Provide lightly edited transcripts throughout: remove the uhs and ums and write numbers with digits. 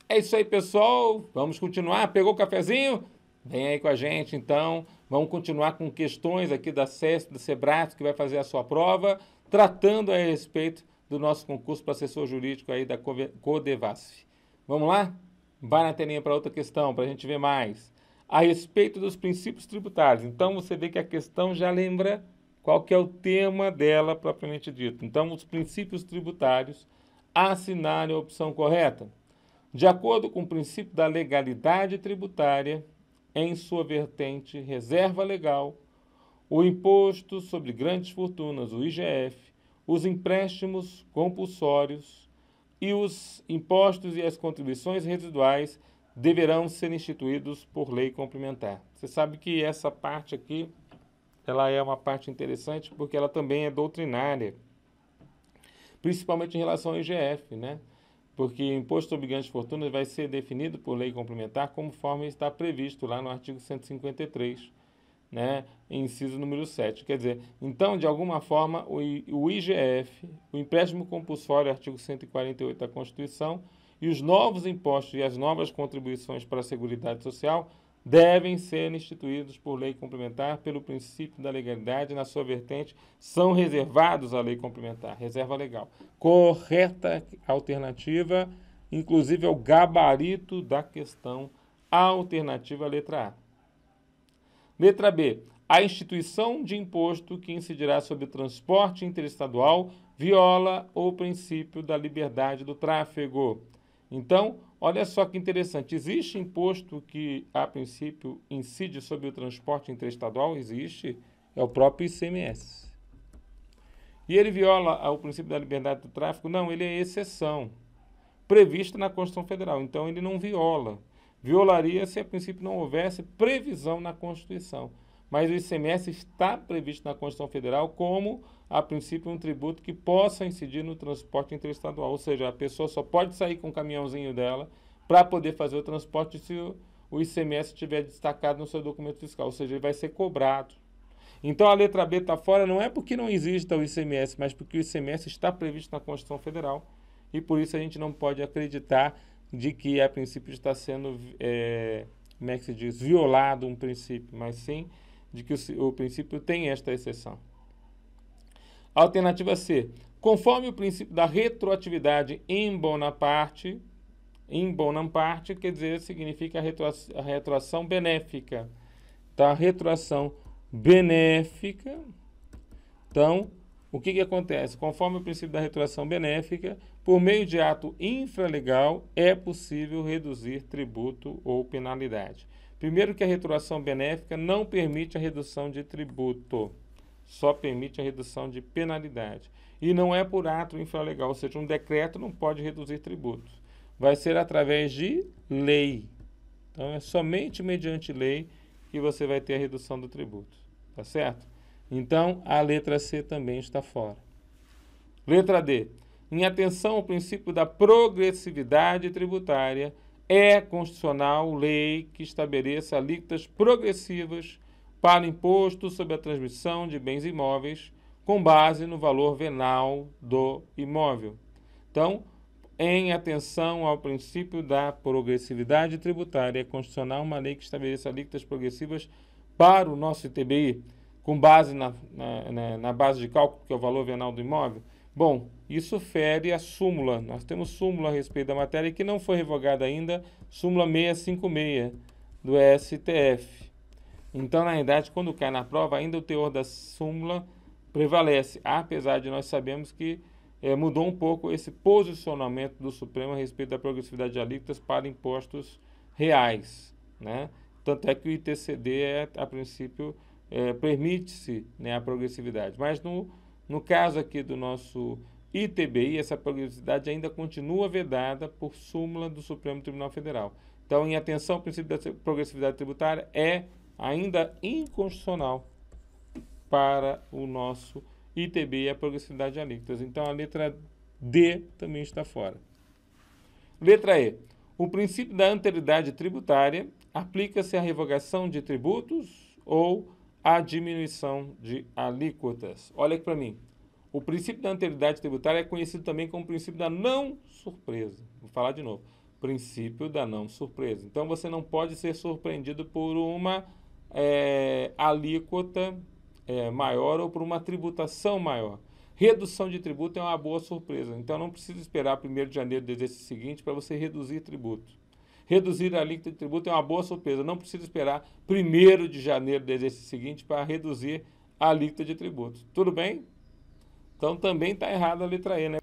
É isso aí, pessoal. Vamos continuar. Pegou o cafezinho? Vem aí com a gente, então. Vamos continuar com questões aqui da SESC, do Sebrae, que vai fazer a sua prova, tratando a respeito do nosso concurso para assessor jurídico aí da Codevasf. Vamos lá? Vai na telinha para outra questão, para a gente ver mais. A respeito dos princípios tributários. Então, você vê que a questão já lembra qual que é o tema dela, propriamente dito. Então, os princípios tributários, assinale a opção correta. De acordo com o princípio da legalidade tributária, em sua vertente reserva legal, o imposto sobre grandes fortunas, o IGF, os empréstimos compulsórios e os impostos e as contribuições residuais deverão ser instituídos por lei complementar. Você sabe que essa parte aqui, ela é uma parte interessante porque ela também é doutrinária, principalmente em relação ao IGF, né? Porque o imposto sobre grandes fortunas vai ser definido por lei complementar conforme está previsto lá no artigo 153, né, inciso número 7. Quer dizer, então, de alguma forma, o IGF, o empréstimo compulsório, artigo 148 da Constituição, e os novos impostos e as novas contribuições para a Seguridade Social devem ser instituídos por lei complementar pelo princípio da legalidade na sua vertente, são reservados à lei complementar, reserva legal. Correta alternativa, inclusive é o gabarito da questão, alternativa letra A. Letra B. A instituição de imposto que incidirá sobre o transporte interestadual viola o princípio da liberdade do tráfego. Então, olha só que interessante. Existe imposto que, a princípio, incide sobre o transporte interestadual? Existe. É o próprio ICMS. E ele viola o princípio da liberdade do tráfego? Não, ele é exceção, prevista na Constituição Federal. Então, ele não viola. Violaria se, a princípio, não houvesse previsão na Constituição. Mas o ICMS está previsto na Constituição Federal como, a princípio, um tributo que possa incidir no transporte interestadual. Ou seja, a pessoa só pode sair com o caminhãozinho dela para poder fazer o transporte se o ICMS estiver destacado no seu documento fiscal. Ou seja, ele vai ser cobrado. Então, a letra B está fora não é porque não exista o ICMS, mas porque o ICMS está previsto na Constituição Federal. E por isso a gente não pode acreditar de que a princípio está sendo, como é que se diz, violado um princípio, mas sim de que o princípio tem esta exceção. Alternativa C. Conforme o princípio da retroatividade em Bonaparte, quer dizer, significa a retroação benéfica. Então, a retroação benéfica, então, o que acontece? Conforme o princípio da retroação benéfica, por meio de ato infralegal, é possível reduzir tributo ou penalidade. Primeiro que a retroação benéfica não permite a redução de tributo, só permite a redução de penalidade. E não é por ato infralegal, ou seja, um decreto não pode reduzir tributos. Vai ser através de lei. Então, é somente mediante lei que você vai ter a redução do tributo. Tá certo? Então, a letra C também está fora. Letra D. Em atenção ao princípio da progressividade tributária, é constitucional lei que estabeleça alíquotas progressivas para imposto sobre a transmissão de bens imóveis com base no valor venal do imóvel. Então, em atenção ao princípio da progressividade tributária, é constitucional uma lei que estabeleça alíquotas progressivas para o nosso ITBI, com base na base de cálculo, que é o valor venal do imóvel. Bom, isso fere a súmula. Nós temos súmula a respeito da matéria que não foi revogada ainda, súmula 656 do STF. Então, na realidade, quando cai na prova, ainda o teor da súmula prevalece, apesar de nós sabemos que mudou um pouco esse posicionamento do Supremo a respeito da progressividade de alíquotas para impostos reais, né? Tanto é que o ITCD, a princípio, permite-se, né, a progressividade. Mas no caso aqui do nosso ITBI, essa progressividade ainda continua vedada por súmula do Supremo Tribunal Federal. Então, em atenção ao princípio da progressividade tributária, é ainda inconstitucional para o nosso ITBI a progressividade de alíquotas. Então, a letra D também está fora. Letra E. O princípio da anterioridade tributária aplica-se à revogação de tributos ou à diminuição de alíquotas. Olha aqui para mim. O princípio da anterioridade tributária é conhecido também como princípio da não surpresa. Vou falar de novo. O princípio da não surpresa. Então, você não pode ser surpreendido por uma alíquota maior ou por uma tributação maior. Redução de tributo é uma boa surpresa. Então, não precisa esperar 1º de janeiro do exercício seguinte para você reduzir tributo. Reduzir a alíquota de tributo é uma boa surpresa. Não precisa esperar 1º de janeiro do exercício seguinte para reduzir a alíquota de tributo. Tudo bem? Então, também está errado a letra E, né?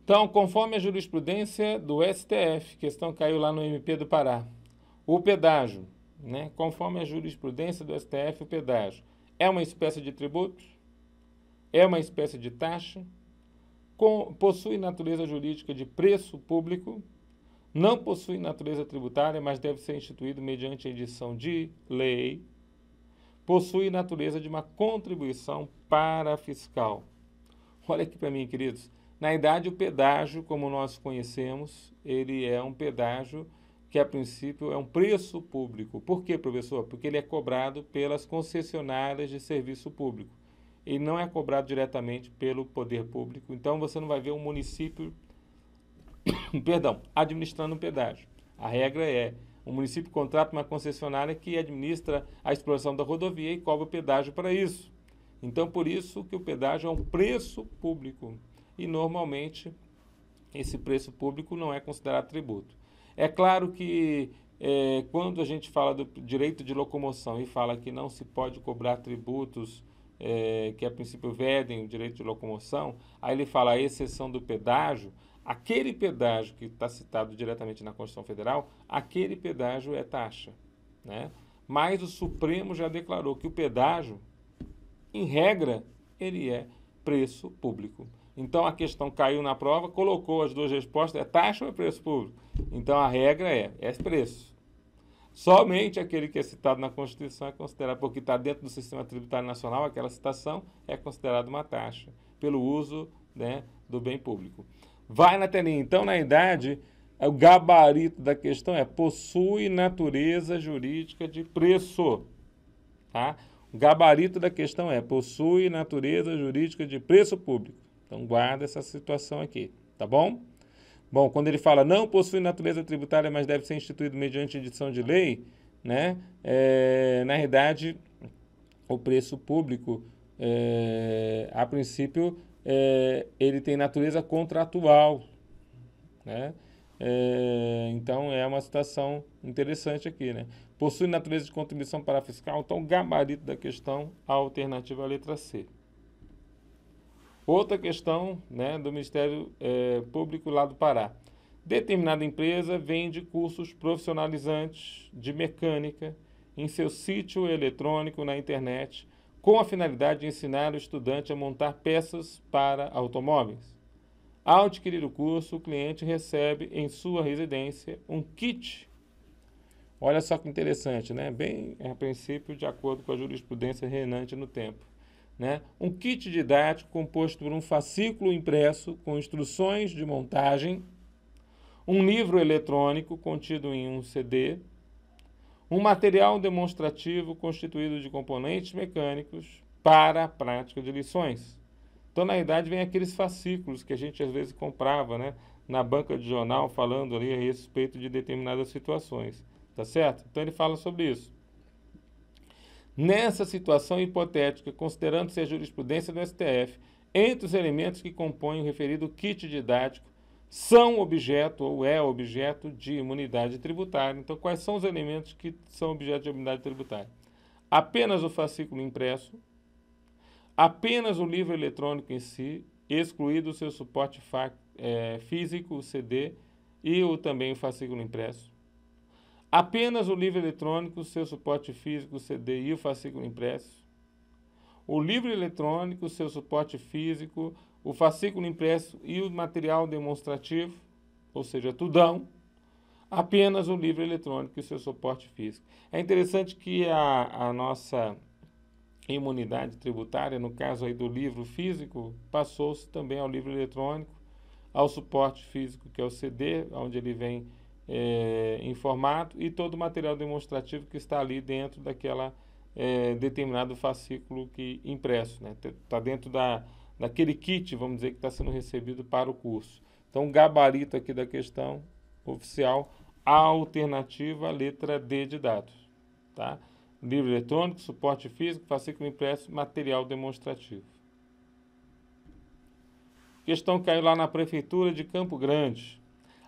Então, conforme a jurisprudência do STF, questão caiu lá no MP do Pará, o pedágio, né? Conforme a jurisprudência do STF, o pedágio é uma espécie de tributo, é uma espécie de taxa, possui natureza jurídica de preço público, não possui natureza tributária, mas deve ser instituído mediante edição de lei, possui natureza de uma contribuição parafiscal. Olha aqui para mim, queridos. Na verdade, o pedágio, como nós conhecemos, ele é um pedágio que, a princípio, é um preço público. Por quê, professor? Porque ele é cobrado pelas concessionárias de serviço público. Ele não é cobrado diretamente pelo poder público. Então, você não vai ver um município, administrando um pedágio. A regra é, o município contrata uma concessionária que administra a exploração da rodovia e cobra o pedágio para isso. Então, por isso que o pedágio é um preço público. E, normalmente, esse preço público não é considerado tributo. É claro que, quando a gente fala do direito de locomoção e fala que não se pode cobrar tributos que, a princípio, vedem o direito de locomoção, aí ele fala a exceção do pedágio, aquele pedágio que está citado diretamente na Constituição Federal, aquele pedágio é taxa, né? Mas o Supremo já declarou que o pedágio, em regra, ele é preço público. Então, a questão caiu na prova, colocou as duas respostas, é taxa ou é preço público? Então, a regra é preço. Somente aquele que é citado na Constituição é considerado, porque está dentro do sistema tributário nacional, aquela citação é considerada uma taxa, pelo uso, né, do bem público. Vai na telinha. Então, na verdade, o gabarito da questão é possui natureza jurídica de preço. Tá? O gabarito da questão é possui natureza jurídica de preço público. Então, guarda essa situação aqui, tá bom? Bom, quando ele fala não possui natureza tributária, mas deve ser instituído mediante edição de lei, né? Na realidade, o preço público, a princípio, ele tem natureza contratual, né? Então, é uma situação interessante aqui, né? Possui natureza de contribuição parafiscal, então, o gabarito da questão, a alternativa é a letra C. Outra questão, né, do Ministério Público lá do Pará. Determinada empresa vende cursos profissionalizantes de mecânica em seu sítio eletrônico na internet com a finalidade de ensinar o estudante a montar peças para automóveis. Ao adquirir o curso, o cliente recebe em sua residência um kit. Olha só que interessante, né? Bem, a princípio, de acordo com a jurisprudência reinante no tempo. Né? Um kit didático composto por um fascículo impresso com instruções de montagem, um livro eletrônico contido em um CD, um material demonstrativo constituído de componentes mecânicos para a prática de lições. Então, na verdade, vem aqueles fascículos que a gente às vezes comprava, né, na banca de jornal, falando ali a respeito de determinadas situações. Tá certo? Então, ele fala sobre isso. Nessa situação hipotética, considerando-se a jurisprudência do STF, entre os elementos que compõem o referido kit didático, são objeto ou é objeto de imunidade tributária. Então, quais são os elementos que são objeto de imunidade tributária? Apenas o fascículo impresso, apenas o livro eletrônico em si, excluído o seu suporte físico, o CD, e também o fascículo impresso. Apenas o livro eletrônico, seu suporte físico, o CD e o fascículo impresso. O livro eletrônico, seu suporte físico, o fascículo impresso e o material demonstrativo, ou seja, tudão. Apenas o livro eletrônico e seu suporte físico. É interessante que a nossa imunidade tributária, no caso aí do livro físico, passou-se também ao livro eletrônico, ao suporte físico, que é o CD, onde ele vem em formato, e todo o material demonstrativo que está ali dentro daquela determinado fascículo impresso, né? Está dentro daquele kit, vamos dizer, que está sendo recebido para o curso. Então, o gabarito aqui da questão oficial, alternativa, letra D de dados. Tá? Livro eletrônico, suporte físico, fascículo impresso, material demonstrativo. Questão caiu lá na Prefeitura de Campo Grande.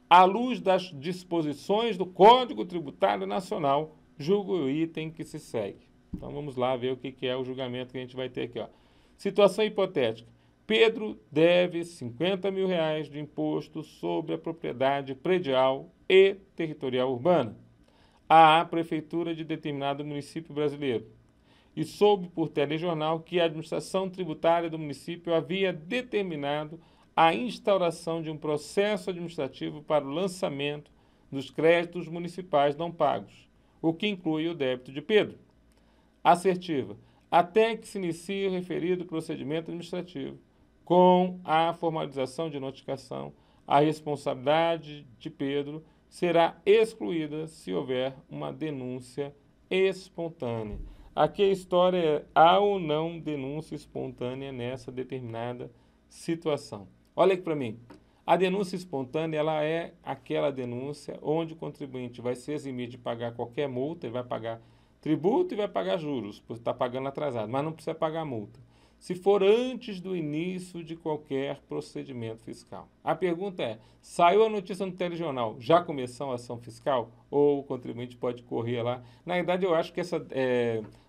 À luz das disposições do Código Tributário Nacional, julgo o item que se segue. Então vamos lá ver o que é o julgamento que a gente vai ter aqui. Ó. Situação hipotética. Pedro deve R$50 mil de imposto sobre a propriedade predial e territorial urbana à Prefeitura de determinado município brasileiro e soube por telejornal que a administração tributária do município havia determinado a instauração de um processo administrativo para o lançamento dos créditos municipais não pagos, o que inclui o débito de Pedro. Assertiva. Até que se inicie o referido procedimento administrativo, com a formalização de notificação, a responsabilidade de Pedro será excluída se houver uma denúncia espontânea. Aqui a história é há ou não denúncia espontânea nessa determinada situação. Olha aqui para mim. A denúncia espontânea ela é aquela denúncia onde o contribuinte vai se eximir de pagar qualquer multa, ele vai pagar tributo e vai pagar juros, por estar pagando atrasado, mas não precisa pagar multa. Se for antes do início de qualquer procedimento fiscal. A pergunta é, saiu a notícia no telejornal, já começou a ação fiscal? Ou o contribuinte pode correr lá? Na verdade, eu acho que essa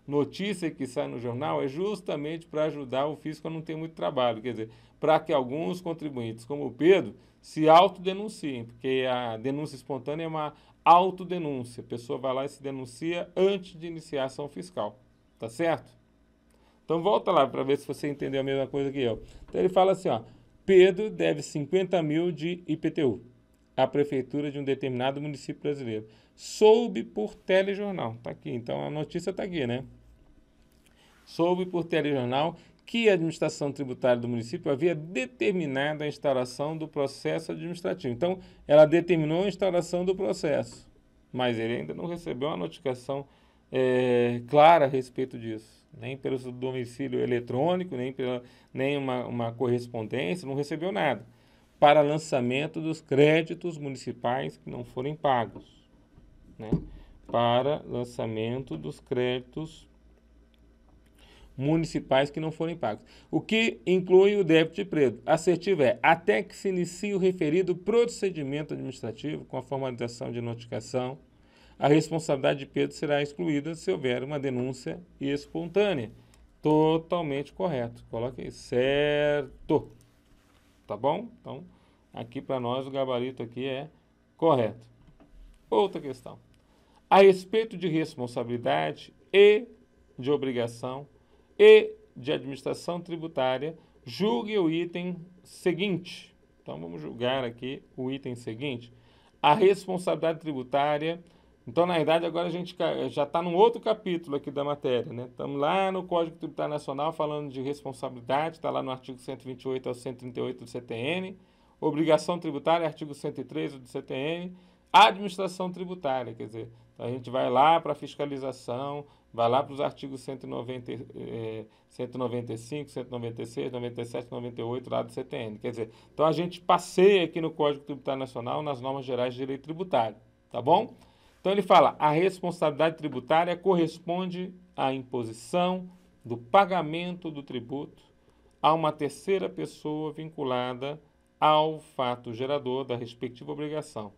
notícia que sai no jornal é justamente para ajudar o fisco a não ter muito trabalho, quer dizer, para que alguns contribuintes, como o Pedro, se autodenunciem, porque a denúncia espontânea é uma autodenúncia. A pessoa vai lá e se denuncia antes de iniciar a ação fiscal, tá certo? Então, volta lá para ver se você entendeu a mesma coisa que eu. Então, ele fala assim, ó, Pedro deve 50 mil de IPTU à prefeitura de um determinado município brasileiro. Soube por telejornal. Está aqui, então a notícia está aqui, né? Soube por telejornal que a administração tributária do município havia determinado a instauração do processo administrativo. Então, ela determinou a instauração do processo, mas ele ainda não recebeu uma notificação clara a respeito disso. Nem pelo domicílio eletrônico, nem uma correspondência, não recebeu nada. Para lançamento dos créditos municipais que não forem pagos. Né? Para lançamento dos créditos municipais que não forem pagos. O que inclui o débito de Pedro. Assertivo é, até que se inicie o referido procedimento administrativo com a formalização de notificação, a responsabilidade de Pedro será excluída se houver uma denúncia espontânea. Totalmente correto. Coloque aí, certo. Tá bom? Então, aqui para nós o gabarito aqui é correto. Outra questão. A respeito de responsabilidade e de obrigação e de administração tributária, julgue o item seguinte. Então, vamos julgar aqui o item seguinte. A responsabilidade tributária. Então, na verdade, agora a gente já está num outro capítulo aqui da matéria, né? Estamos lá no Código Tributário Nacional falando de responsabilidade, está lá no artigo 128 ao 138 do CTN. Obrigação tributária, artigo 103 do CTN. Administração tributária, quer dizer, a gente vai lá para a fiscalização, vai lá para os artigos 195, 196, 97, 98 lá do CTN. Quer dizer, então a gente passeia aqui no Código Tributário Nacional nas normas gerais de direito tributário, tá bom? Então ele fala, a responsabilidade tributária corresponde à imposição do pagamento do tributo a uma terceira pessoa vinculada ao fato gerador da respectiva obrigação.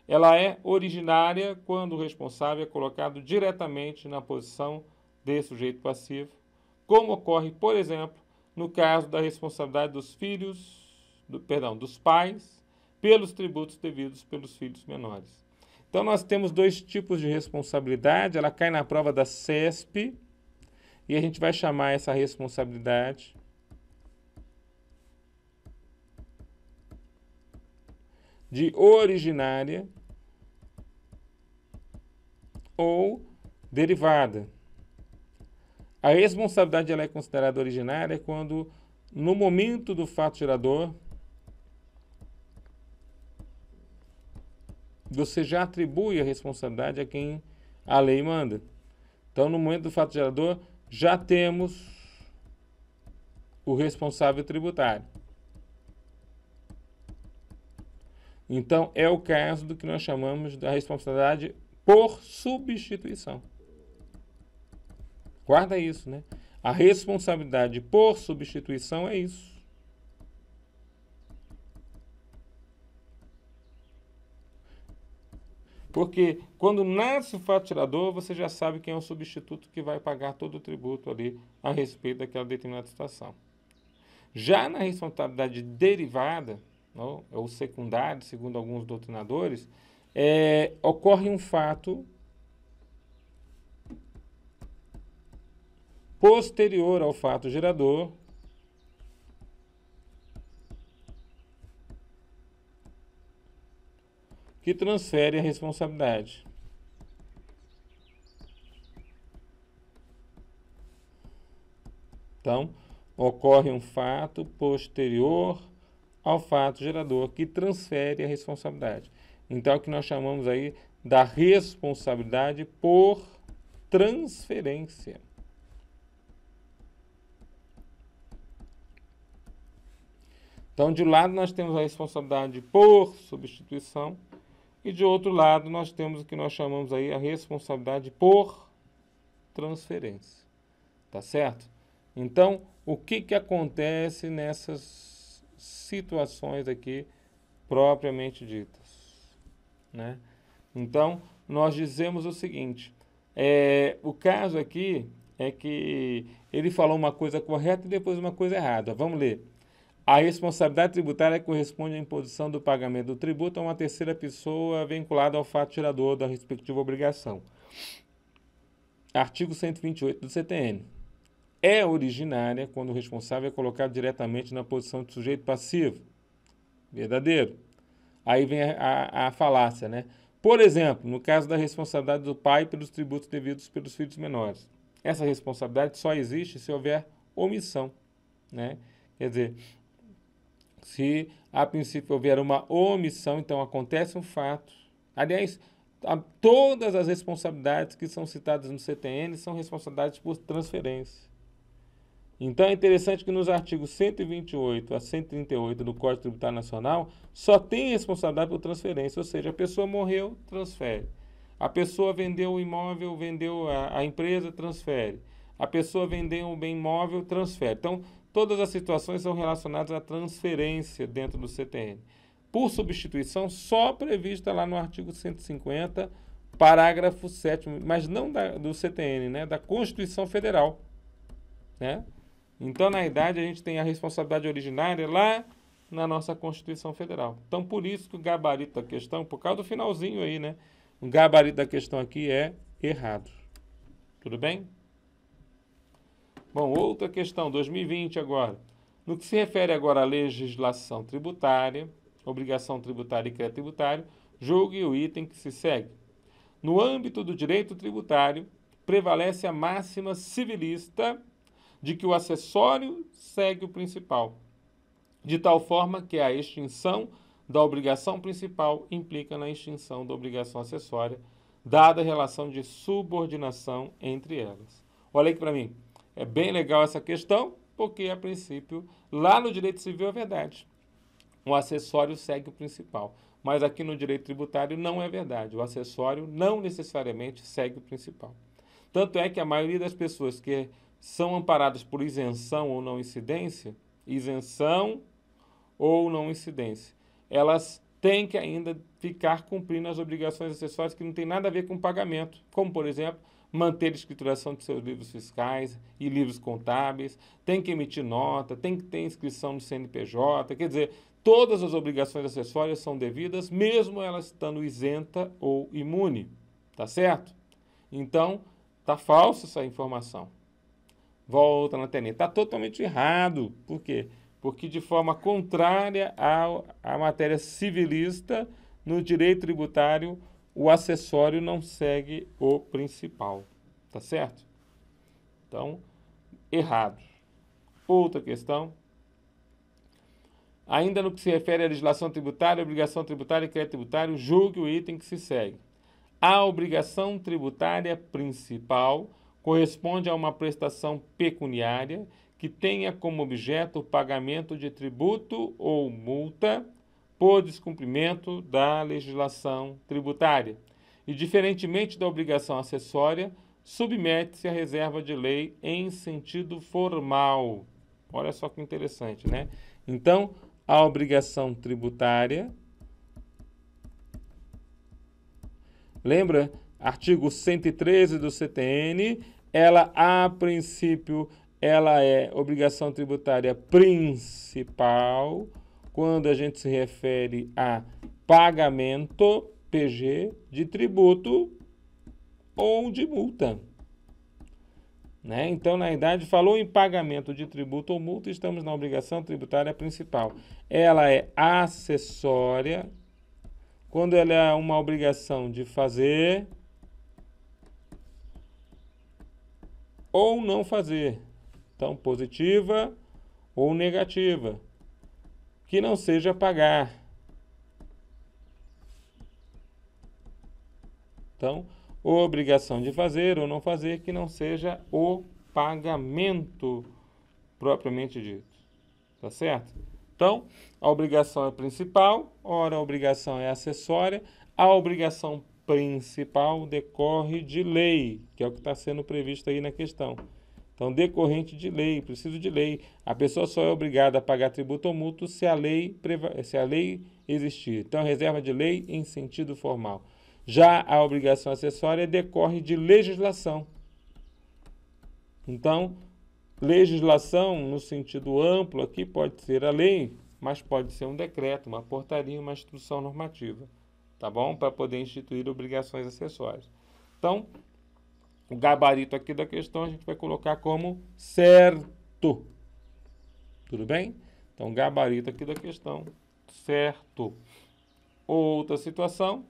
Ela é originária quando o responsável é colocado diretamente na posição de sujeito passivo, como ocorre, por exemplo, no caso da responsabilidade dos dos pais pelos tributos devidos pelos filhos menores. Então, nós temos dois tipos de responsabilidade, ela cai na prova da CESP, e a gente vai chamar essa responsabilidade de originária ou derivada. A responsabilidade ela é considerada originária quando, no momento do fato gerador, você já atribui a responsabilidade a quem a lei manda. Então, no momento do fato gerador, já temos o responsável tributário. Então, é o caso do que nós chamamos da responsabilidade por substituição. Guarda isso, né? A responsabilidade por substituição é isso. Porque quando nasce o fato tirador, você já sabe quem é o substituto que vai pagar todo o tributo ali a respeito daquela determinada situação. Já na responsabilidade derivada, ou secundária, segundo alguns doutrinadores, ocorre um fato posterior ao fato gerador, que transfere a responsabilidade. Então, ocorre um fato posterior ao fato gerador que transfere a responsabilidade. Então, é o que nós chamamos aí da responsabilidade por transferência. Então, de um lado, nós temos a responsabilidade por substituição e, de outro lado, nós temos o que nós chamamos aí a responsabilidade por transferência. Tá certo? Então, o que acontece nessas situações aqui propriamente ditas, né? Então, nós dizemos o seguinte, o caso aqui é que ele falou uma coisa correta e depois uma coisa errada. Vamos ler. A responsabilidade tributária corresponde à imposição do pagamento do tributo a uma terceira pessoa vinculada ao fato gerador da respectiva obrigação. Artigo 128 do CTN. É originária quando o responsável é colocado diretamente na posição de sujeito passivo. Verdadeiro. Aí vem a falácia, né? Por exemplo, no caso da responsabilidade do pai pelos tributos devidos pelos filhos menores. Essa responsabilidade só existe se houver omissão, né? Quer dizer, se a princípio houver uma omissão, então acontece um fato. Aliás, todas as responsabilidades que são citadas no CTN são responsabilidades por transferência. Então é interessante que nos artigos 128 a 138 do Código Tributário Nacional só tem responsabilidade por transferência, ou seja, a pessoa morreu, transfere. A pessoa vendeu o imóvel, vendeu a empresa, transfere. A pessoa vendeu um bem imóvel, transfere. Então, todas as situações são relacionadas à transferência dentro do CTN. Por substituição, só prevista lá no artigo 150, parágrafo 7º, mas não do CTN, né? Da Constituição Federal, né? Então, na verdade, a gente tem a responsabilidade originária lá na nossa Constituição Federal. Então, por isso que o gabarito da questão, por causa do finalzinho aí, né? O gabarito da questão aqui é errado. Tudo bem? Bom, outra questão, 2020 agora. No que se refere agora à legislação tributária, obrigação tributária e crédito tributário, julgue o item que se segue. No âmbito do direito tributário, prevalece a máxima civilista de que o acessório segue o principal, de tal forma que a extinção da obrigação principal implica na extinção da obrigação acessória, dada a relação de subordinação entre elas. Olha aqui para mim, é bem legal essa questão, porque, a princípio, lá no direito civil é verdade. O acessório segue o principal, mas aqui no direito tributário não é verdade. O acessório não necessariamente segue o principal. Tanto é que a maioria das pessoas que são amparadas por isenção ou não incidência, elas têm que ainda ficar cumprindo as obrigações acessórias que não tem nada a ver com pagamento, como, por exemplo, manter a escrituração de seus livros fiscais e livros contábeis, tem que emitir nota, tem que ter inscrição no CNPJ, quer dizer, todas as obrigações acessórias são devidas, mesmo elas estando isenta ou imune, tá certo? Então, tá falsa essa informação. Volta na telinha. Está totalmente errado. Por quê? Porque de forma contrária à matéria civilista, no direito tributário, o acessório não segue o principal. Tá certo? Então, errado. Outra questão. Ainda no que se refere à legislação tributária, obrigação tributária e crédito tributário, julgue o item que se segue. A obrigação tributária principal corresponde a uma prestação pecuniária que tenha como objeto o pagamento de tributo ou multa por descumprimento da legislação tributária e, diferentemente da obrigação acessória, submete-se à reserva de lei em sentido formal. Olha só que interessante, né? Então, a obrigação tributária, lembra? Artigo 113 do CTN, ela, a princípio, ela é obrigação tributária principal, quando a gente se refere a pagamento, PG, de tributo ou de multa. Né? Então, na verdade, falou em pagamento de tributo ou multa, estamos na obrigação tributária principal. Ela é acessória, quando ela é uma obrigação de fazer ou não fazer. Então, positiva ou negativa. Que não seja pagar. Então, obrigação de fazer ou não fazer, que não seja o pagamento propriamente dito. Tá certo? Então, a obrigação é principal, ora a obrigação é acessória, a obrigação principal decorre de lei, que é o que está sendo previsto aí na questão. Então, decorrente de lei, preciso de lei. A pessoa só é obrigada a pagar tributo ou multa se a lei existir. Então, reserva de lei em sentido formal. Já a obrigação acessória decorre de legislação. Então, legislação, no sentido amplo aqui, pode ser a lei, mas pode ser um decreto, uma portaria, uma instrução normativa, tá bom? Para poder instituir obrigações acessórias. Então, o gabarito aqui da questão a gente vai colocar como certo. Tudo bem? Então, o gabarito aqui da questão, certo. Outra situação.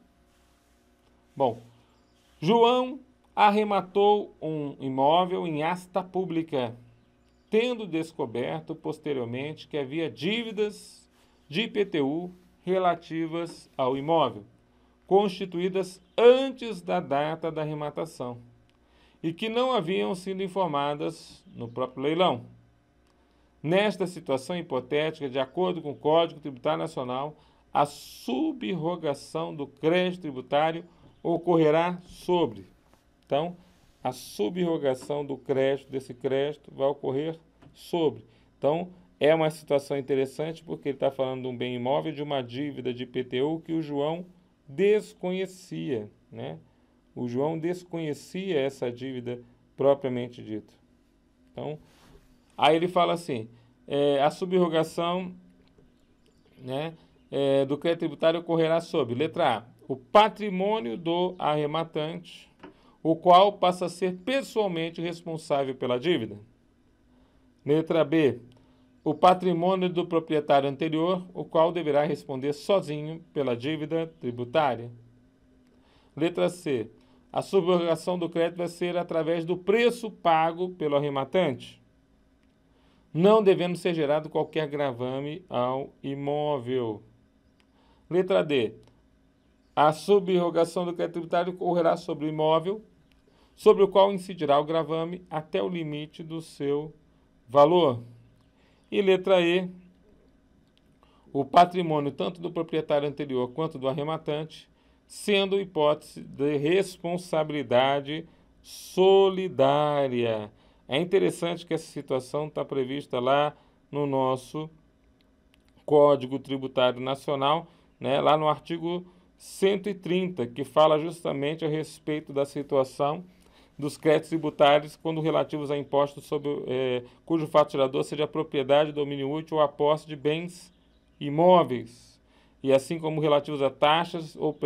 Bom, João arrematou um imóvel em asta pública, tendo descoberto posteriormente que havia dívidas de IPTU relativas ao imóvel, constituídas antes da data da arrematação, e que não haviam sido informadas no próprio leilão. Nesta situação hipotética, de acordo com o Código Tributário Nacional, a subrrogação do crédito tributário ocorrerá sobre. Então, a subrrogação do crédito, desse crédito, vai ocorrer sobre. Então, é uma situação interessante porque ele está falando de um bem imóvel, de uma dívida de IPTU que o João desconhecia, né? O João desconhecia essa dívida propriamente dita. Então, aí ele fala assim, a subrrogação, né, do crédito tributário ocorrerá sobre, letra A, o patrimônio do arrematante, o qual passa a ser pessoalmente responsável pela dívida. Letra B, o patrimônio do proprietário anterior, o qual deverá responder sozinho pela dívida tributária. Letra C, a subrogação do crédito vai ser através do preço pago pelo arrematante, não devendo ser gerado qualquer gravame ao imóvel. Letra D, a subrogação do crédito tributário ocorrerá sobre o imóvel, sobre o qual incidirá o gravame até o limite do seu valor. E letra E, o patrimônio tanto do proprietário anterior quanto do arrematante, sendo hipótese de responsabilidade solidária. É interessante que essa situação está prevista lá no nosso Código Tributário Nacional, né, lá no artigo 130, que fala justamente a respeito da situação dos créditos tributários quando relativos a impostos sobre, cujo fato gerador seja propriedade, domínio útil ou a posse de bens imóveis, e assim como relativos a taxas ou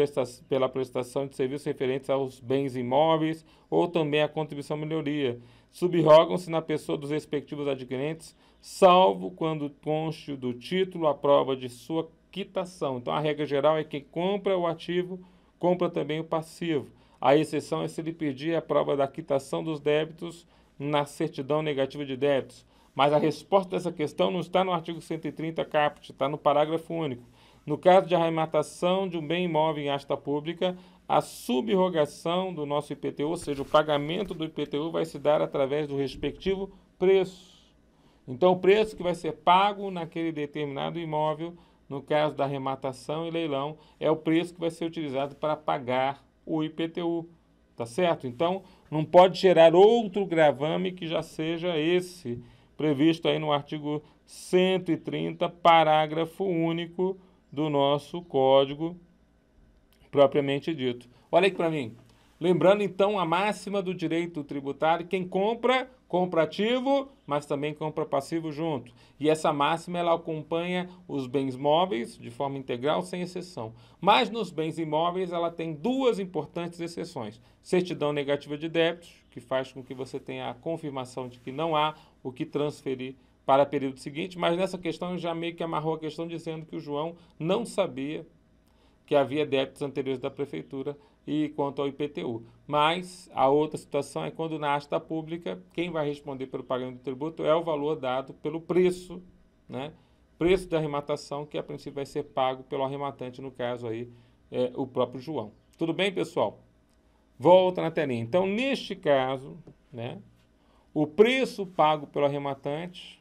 pela prestação de serviços referentes aos bens imóveis ou também a contribuição à melhoria. Subrogam-se na pessoa dos respectivos adquirentes, salvo quando conste do título a prova de sua quitação. Então, a regra geral é que quem compra o ativo, compra também o passivo. A exceção é se ele pedir a prova da quitação dos débitos na certidão negativa de débitos. Mas a resposta dessa questão não está no artigo 130 caput, está no parágrafo único. No caso de arrematação de um bem imóvel em asta pública, a subrrogação do nosso IPTU, ou seja, o pagamento do IPTU vai se dar através do respectivo preço. Então, o preço que vai ser pago naquele determinado imóvel, no caso da arrematação e leilão, é o preço que vai ser utilizado para pagar o IPTU, tá certo? Então, não pode gerar outro gravame que já seja esse, previsto aí no artigo 130, parágrafo único do nosso Código propriamente dito. Olha aqui para mim. Lembrando, então, a máxima do direito tributário, quem compra, compra ativo, mas também compra passivo junto. E essa máxima, ela acompanha os bens móveis de forma integral, sem exceção. Mas nos bens imóveis, ela tem duas importantes exceções. Certidão negativa de débitos, que faz com que você tenha a confirmação de que não há o que transferir para o período seguinte, mas nessa questão já meio que amarrou a questão dizendo que o João não sabia que havia débitos anteriores da prefeitura e quanto ao IPTU. Mas a outra situação é quando na asta pública, quem vai responder pelo pagamento do tributo é o valor dado pelo preço, né? Preço da arrematação, que a princípio vai ser pago pelo arrematante, no caso aí, o próprio João. Tudo bem, pessoal? Volta na telinha. Então, neste caso, né, o preço pago pelo arrematante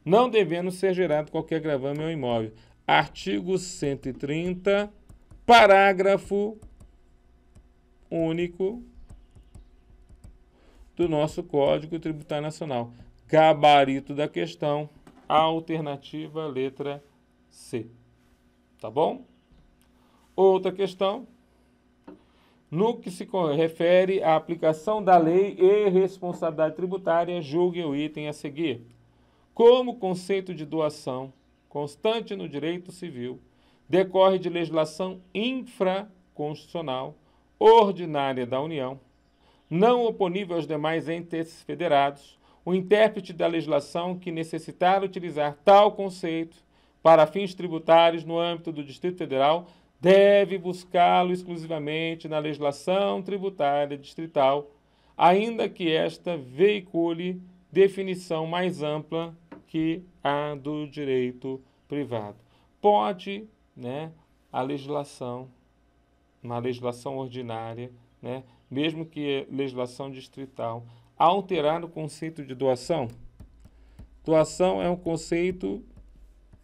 não devendo ser gerado qualquer gravame ao imóvel. Artigo 130, parágrafo único do nosso Código Tributário Nacional. Gabarito da questão, alternativa letra C. Tá bom? Outra questão. No que se refere à aplicação da lei e responsabilidade tributária, julgue o item a seguir. Como conceito de doação constante no direito civil, decorre de legislação infraconstitucional ordinária da União, não oponível aos demais entes federados, o intérprete da legislação que necessitar utilizar tal conceito para fins tributários no âmbito do Distrito Federal deve buscá-lo exclusivamente na legislação tributária distrital, ainda que esta veicule definição mais ampla que a do direito privado. Pode, né, a legislação, na legislação ordinária, né, mesmo que legislação distrital, alterar o conceito de doação? Doação é um conceito,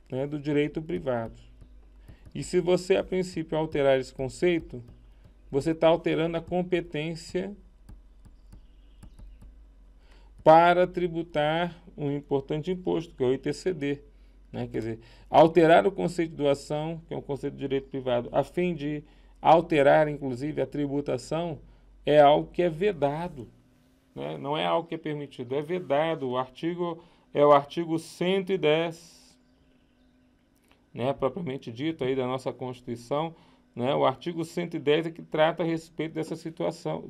né, do direito privado. E se você, a princípio, alterar esse conceito, você está alterando a competência para tributar um importante imposto, que é o ITCD. Né? Quer dizer, alterar o conceito de doação, que é um conceito de direito privado, a fim de alterar, inclusive, a tributação, é algo que é vedado. Né? Não é algo que é permitido, é vedado. O artigo é o artigo 110, né? Propriamente dito aí da nossa Constituição. Né? O artigo 110 é que trata a respeito dessa situação.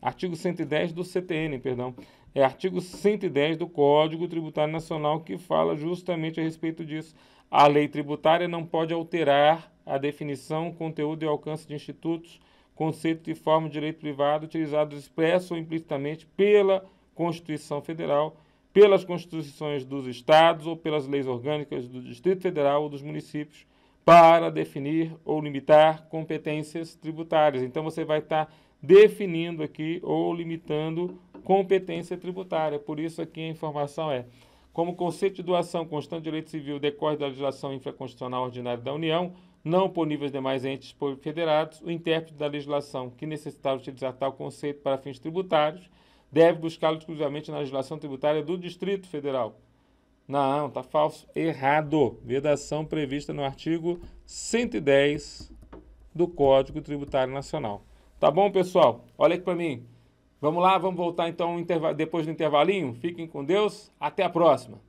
Artigo 110 do CTN, perdão. É artigo 110 do Código Tributário Nacional que fala justamente a respeito disso. A lei tributária não pode alterar a definição, conteúdo e alcance de institutos, conceito e forma de direito privado utilizados expresso ou implicitamente pela Constituição Federal, pelas constituições dos estados ou pelas leis orgânicas do Distrito Federal ou dos municípios para definir ou limitar competências tributárias. Então, você vai estar definindo aqui ou limitando competência tributária. Por isso aqui a informação é: como conceito de doação constante de direito civil decorre da legislação infraconstitucional ordinária da União, não oponível aos demais entes federados, o intérprete da legislação que necessitar utilizar tal conceito para fins tributários deve buscá-lo exclusivamente na legislação tributária do Distrito Federal. Não, tá falso, errado. Vedação prevista no artigo 110 do Código Tributário Nacional. Tá bom, pessoal? Olha aqui para mim. Vamos lá, vamos voltar então depois do intervalinho. Fiquem com Deus. Até a próxima.